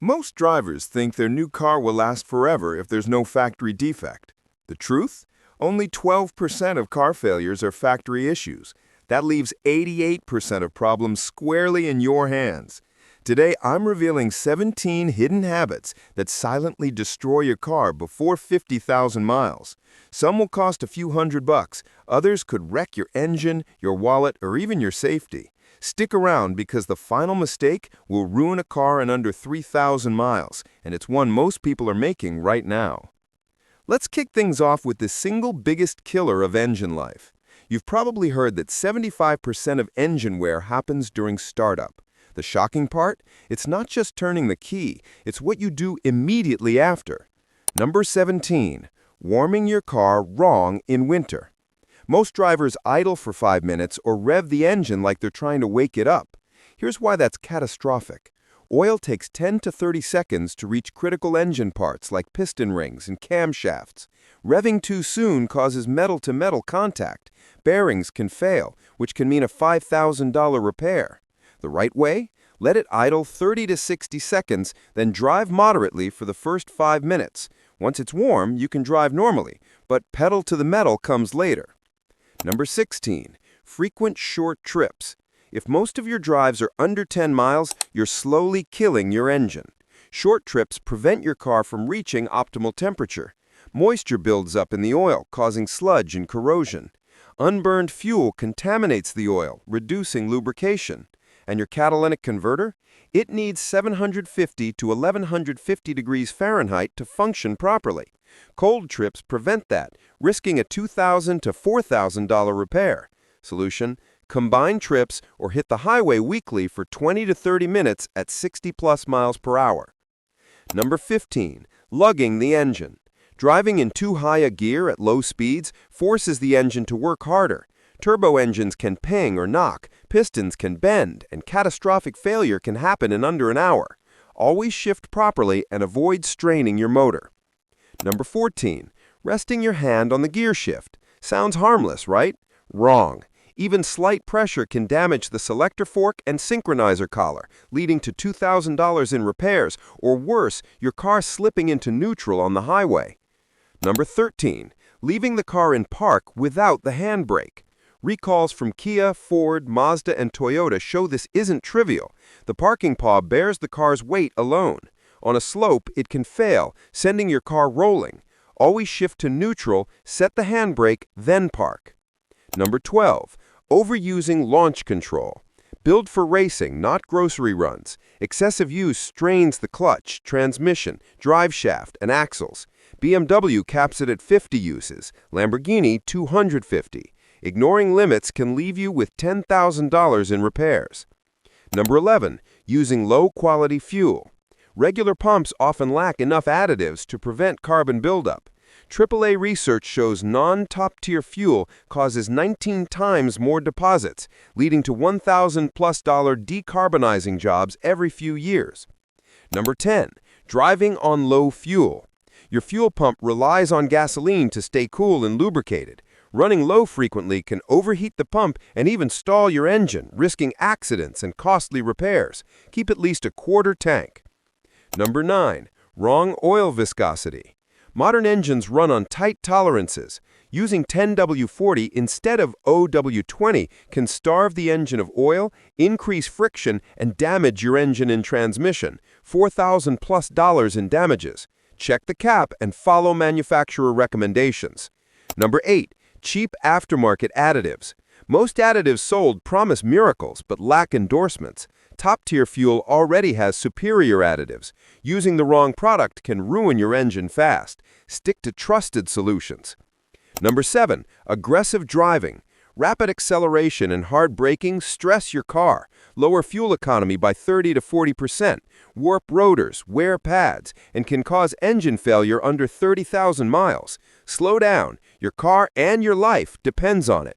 Most drivers think their new car will last forever if there's no factory defect. The truth? Only 12% of car failures are factory issues. That leaves 88% of problems squarely in your hands. Today, I'm revealing 17 hidden habits that silently destroy your car before 50,000 miles. Some will cost a few $100, others could wreck your engine, your wallet, or even your safety. Stick around because the final mistake will ruin a car in under 3,000 miles, and it's one most people are making right now. Let's kick things off with the single biggest killer of engine life. You've probably heard that 75% of engine wear happens during startup. The shocking part? It's not just turning the key, it's what you do immediately after. Number 17. Warming your car wrong in winter. Most drivers idle for 5 minutes or rev the engine like they're trying to wake it up. Here's why that's catastrophic. Oil takes 10 to 30 seconds to reach critical engine parts like piston rings and camshafts. Revving too soon causes metal-to-metal contact. Bearings can fail, which can mean a $5,000 repair. The right way? Let it idle 30 to 60 seconds, then drive moderately for the first 5 minutes. Once it's warm, you can drive normally, but pedal to the metal comes later. Number 16. Frequent short trips. If most of your drives are under 10 miles, you're slowly killing your engine. Short trips prevent your car from reaching optimal temperature. Moisture builds up in the oil, causing sludge and corrosion. Unburned fuel contaminates the oil, reducing lubrication. And your catalytic converter? It needs 750 to 1150 degrees Fahrenheit to function properly. Cold trips prevent that, risking a $2,000 to $4,000 repair. Solution: combine trips or hit the highway weekly for 20 to 30 minutes at 60+ miles per hour. Number 15. Lugging the engine. Driving in too high a gear at low speeds forces the engine to work harder. Turbo engines can ping or knock, pistons can bend, and catastrophic failure can happen in under an hour. Always shift properly and avoid straining your motor. Number 14. Resting your hand on the gear shift. Sounds harmless, right? Wrong. Even slight pressure can damage the selector fork and synchronizer collar, leading to $2,000 in repairs, or worse, your car slipping into neutral on the highway. Number 13. Leaving the car in park without the handbrake. Recalls from Kia, Ford, Mazda, and Toyota show this isn't trivial. The parking paw bears the car's weight alone. On a slope, it can fail, sending your car rolling. Always shift to neutral, set the handbrake, then park. Number 12. Overusing launch control. Built for racing, not grocery runs. Excessive use strains the clutch, transmission, drive shaft, and axles. BMW caps it at 50 uses, Lamborghini 250. Ignoring limits can leave you with $10,000 in repairs. Number 11. Using low-quality fuel. Regular pumps often lack enough additives to prevent carbon buildup. AAA research shows non-top-tier fuel causes 19 times more deposits, leading to $1,000+ decarbonizing jobs every few years. Number 10. Driving on low fuel. Your fuel pump relies on gasoline to stay cool and lubricated. Running low frequently can overheat the pump and even stall your engine, risking accidents and costly repairs. Keep at least a quarter tank. Number 9. Wrong oil viscosity. Modern engines run on tight tolerances. Using 10W40 instead of OW20 can starve the engine of oil, increase friction, and damage your engine and transmission. $4,000+ in damages. Check the cap and follow manufacturer recommendations. Number 8. Cheap aftermarket additives. Most additives sold promise miracles but lack endorsements. Top-tier fuel already has superior additives. Using the wrong product can ruin your engine fast. Stick to trusted solutions. Number 7. Aggressive driving. Rapid acceleration and hard braking stress your car, lower fuel economy by 30 to 40%, warp rotors, wear pads, and can cause engine failure under 30,000 miles. Slow down. Your car and your life depends on it.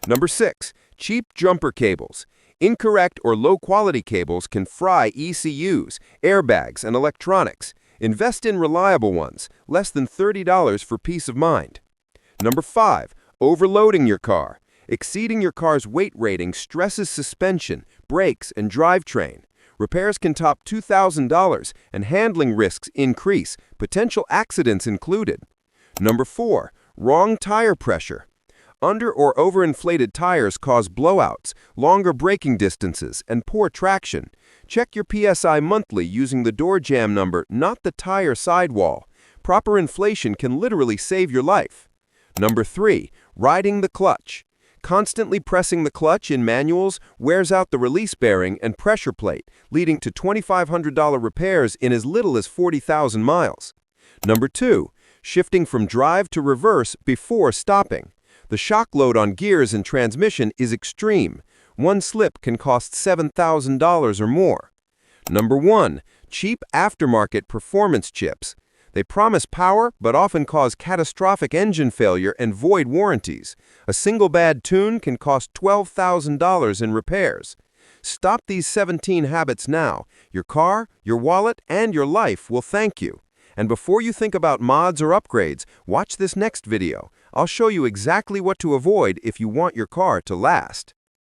Number 6. Cheap jumper cables. Incorrect or low-quality cables can fry ECUs, airbags, and electronics. Invest in reliable ones, less than $30 for peace of mind. Number 5. Overloading your car. Exceeding your car's weight rating stresses suspension, brakes, and drivetrain. Repairs can top $2,000 and handling risks increase, potential accidents included. Number 4. Wrong tire pressure. Under or overinflated tires cause blowouts, longer braking distances, and poor traction. Check your PSI monthly using the door jamb number, not the tire sidewall. Proper inflation can literally save your life. Number 3. Riding the clutch. Constantly pressing the clutch in manuals wears out the release bearing and pressure plate, leading to $2,500 repairs in as little as 40,000 miles. Number 2. Shifting from drive to reverse before stopping. The shock load on gears and transmission is extreme. One slip can cost $7,000 or more. Number 1. Cheap aftermarket performance chips. They promise power but often cause catastrophic engine failure and void warranties. A single bad tune can cost $12,000 in repairs. Stop these 17 habits now. Your car, your wallet, and your life will thank you. And before you think about mods or upgrades, watch this next video. I'll show you exactly what to avoid if you want your car to last.